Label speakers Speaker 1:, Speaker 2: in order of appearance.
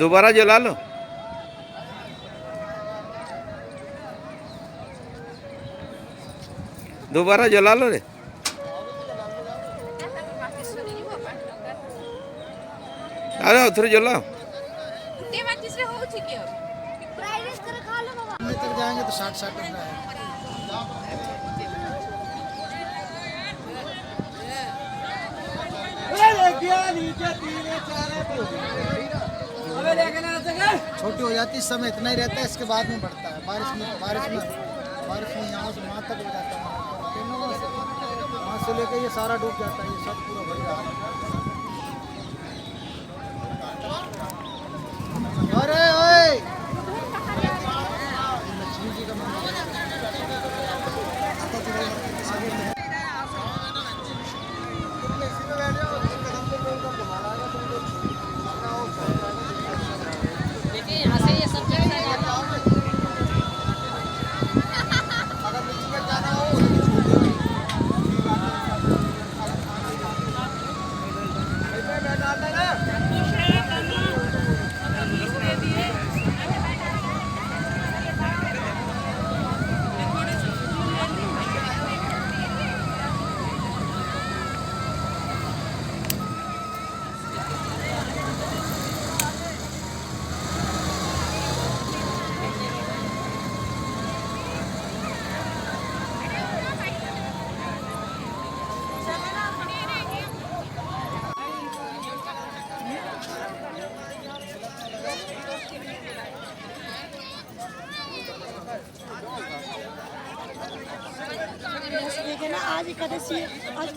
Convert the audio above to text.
Speaker 1: दोबारा जला लो। दोबारा जला लो रे। अरे उधर जलाओ।
Speaker 2: तक जाएंगे तो 60-60 रुपये है। छोटी हो जाती, इस समय इतना ही रहता है, इसके बाद में बढ़ता है। बारिश में यहाँ से वहाँ तक हो जाता है। वहाँ से लेकर ये सारा डूब जाता है, ये सब पूरा भर जाता है। अरे ओए लक्ष्मी जी का मंदिर
Speaker 3: आज एकादशी है, आज